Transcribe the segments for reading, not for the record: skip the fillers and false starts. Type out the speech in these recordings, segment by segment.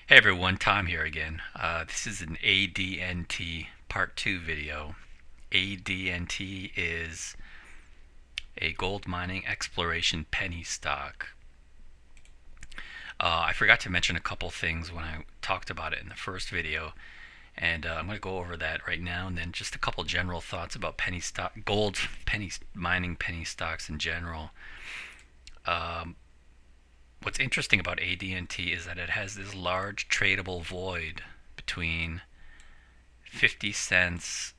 Hey everyone, Tom here again. This is an ADNT Part 2 video. ADNT is a gold mining exploration penny stock. I forgot to mention a couple things when I talked about it in the first video, and I'm going to go over that right now, and then just a couple general thoughts about penny stock, gold penny mining penny stocks in general. Um, what's interesting about ADNT is that it has this large tradable void between 50 cents,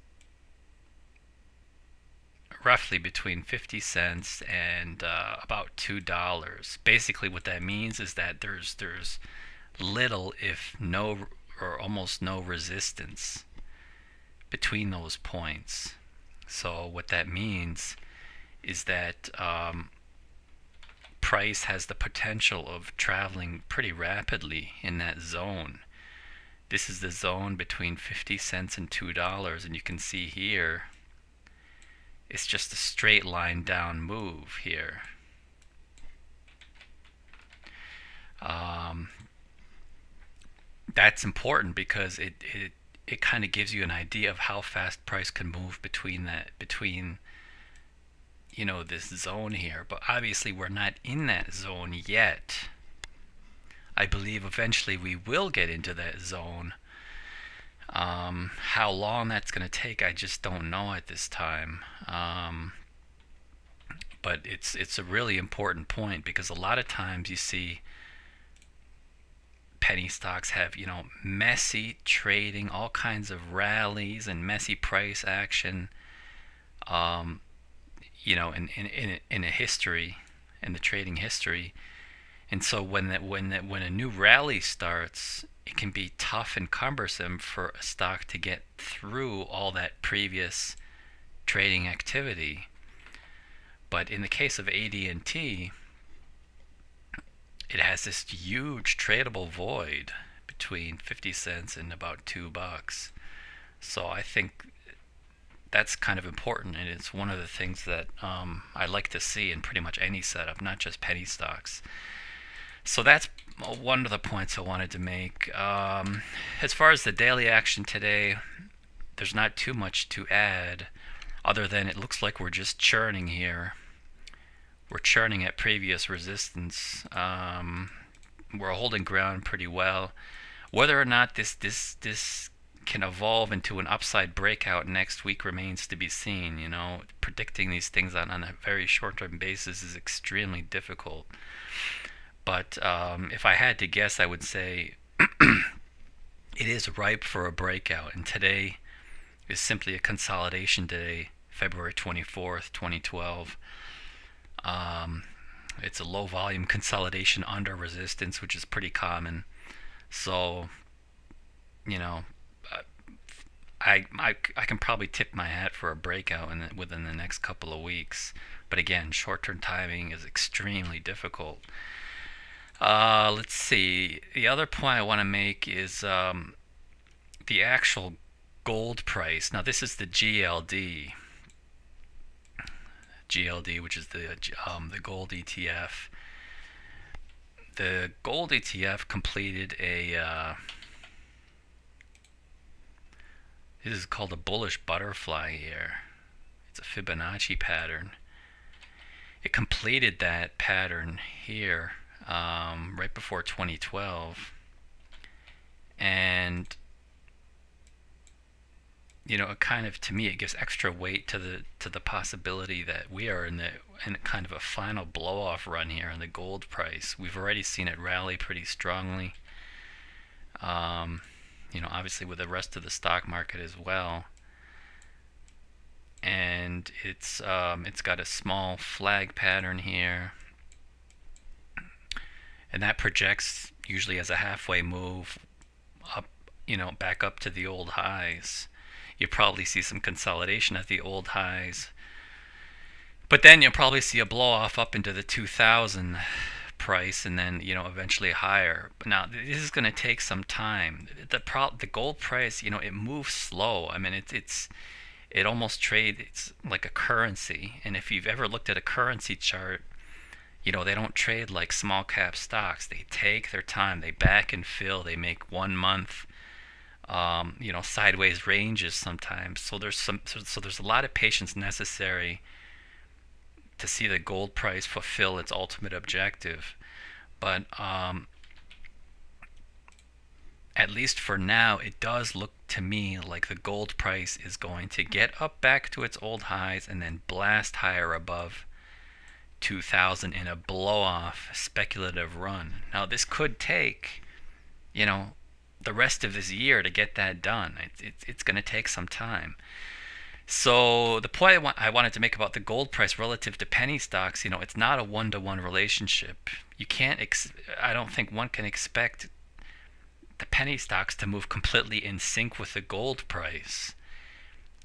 roughly between 50 cents and about $2. Basically, what that means is that there's little, if no, or almost no resistance between those points. So what that means is that price has the potential of traveling pretty rapidly in that zone. This is the zone between 50 cents and $2, and you can see here it's just a straight line down move here. Um, that's important because it kind of gives you an idea of how fast price can move between this zone here. But obviously we're not in that zone yet. I believe eventually we will get into that zone. How long that's going to take, I just don't know at this time. But it's a really important point because a lot of times you see penny stocks have messy trading, all kinds of rallies and messy price action. Um, in a history, in the trading history, and so when a new rally starts, it can be tough and cumbersome for a stock to get through all that previous trading activity. But in the case of ADNT, it has this huge tradable void between 50 cents and about $2. So I think that's kind of important, and it's one of the things that I like to see in pretty much any setup, not just penny stocks. So that's one of the points I wanted to make. As far as the daily action today, there's not too much to add other than it looks like we're just churning here. We're churning at previous resistance. We're holding ground pretty well. Whether or not this can evolve into an upside breakout next week remains to be seen. Predicting these things on a very short-term basis is extremely difficult. But if I had to guess, I would say it is ripe for a breakout. And today is simply a consolidation day, February 24th, 2012. It's a low volume consolidation under resistance, which is pretty common. So, you know, I can probably tip my hat for a breakout within the next couple of weeks. But again, short-term timing is extremely difficult. Let's see. The other point I want to make is the actual gold price. Now, this is the GLD. GLD, which is the gold ETF. The gold ETF completed this is called a bullish butterfly here. It's a Fibonacci pattern. It completed that pattern here right before 2012, and it kind of, to me, it gives extra weight to the possibility that we are in kind of a final blow off run here in the gold price. We've already seen it rally pretty strongly. Obviously with the rest of the stock market as well. And it's got a small flag pattern here, and that projects usually as a halfway move up, back up to the old highs. You probably see some consolidation at the old highs, but then you'll probably see a blow off up into the 2000 price, and then eventually higher. But now this is going to take some time. The gold price, it moves slow. I mean, it almost trades like a currency. And if you've ever looked at a currency chart, They don't trade like small cap stocks. They take their time. They back and fill. They make 1 month, sideways ranges sometimes. So there's a lot of patience necessary to see the gold price fulfill its ultimate objective. But at least for now, it does look to me like the gold price is going to get up back to its old highs and then blast higher above 2000 in a blow off speculative run. Now, this could take, you know, the rest of this year to get that done. It's going to take some time. So the point I wanted to make about the gold price relative to penny stocks, it's not a one-to-one relationship. You can't. I don't think one can expect the penny stocks to move completely in sync with the gold price.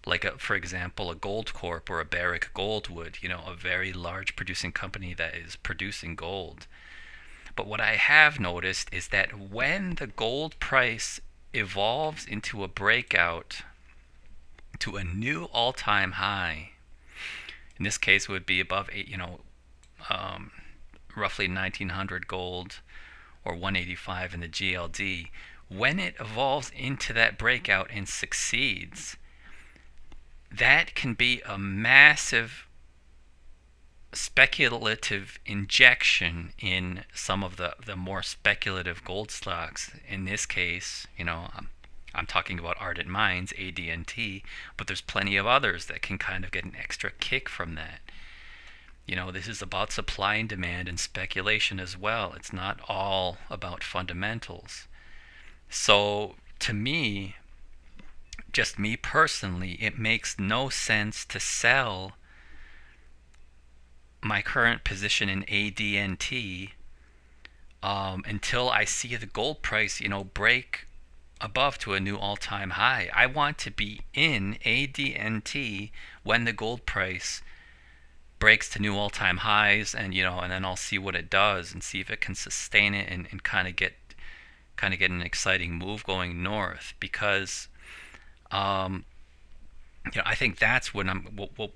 Like, for example, a Gold Corp or a Barrick Gold would, a very large producing company that is producing gold. But what I have noticed is that when the gold price evolves into a breakout to a new all-time high, in this case it would be above roughly 1900 gold or 185 in the GLD. When it evolves into that breakout and succeeds, that can be a massive speculative injection in some of the more speculative gold stocks. In this case, I'm talking about Ardent Mines, ADNT, but there's plenty of others that can kind of get an extra kick from that. This is about supply and demand and speculation as well. It's not all about fundamentals. So to me, just me personally, it makes no sense to sell my current position in ADNT until I see the gold price, break above to a new all-time high. I want to be in ADNT when the gold price breaks to new all-time highs, and then I'll see what it does and see if it can sustain it and kind of get an exciting move going north, because I think that's when we'll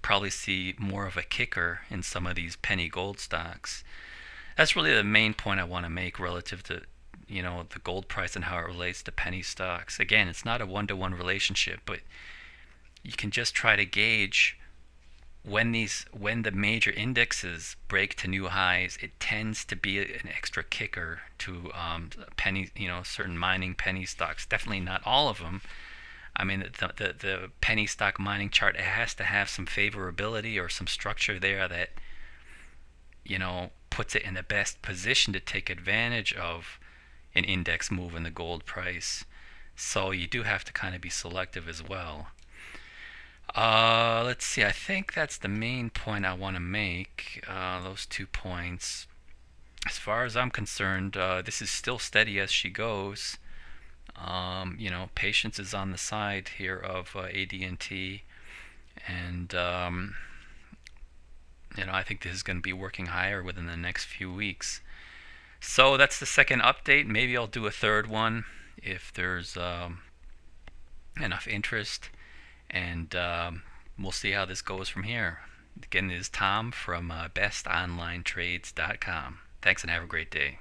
probably see more of a kicker in some of these penny gold stocks. That's really the main point I want to make relative to the gold price and how it relates to penny stocks. Again, it's not a one-to-one relationship, but you can just try to gauge when the major indexes break to new highs. It tends to be an extra kicker to penny, certain mining penny stocks. Definitely not all of them. I mean, the penny stock mining chart, it has to have some favorability or some structure there that puts it in the best position to take advantage of an index move in the gold price. So you do have to kind of be selective as well. Let's see. I think that's the main point I want to make. Those 2 points. As far as I'm concerned, this is still steady as she goes. Patience is on the side here of ADNT, and I think this is going to be working higher within the next few weeks. So that's the second update. Maybe I'll do a third one if there's enough interest, and we'll see how this goes from here. Again, this is Tom from bestonlinetrades.com. Thanks and have a great day.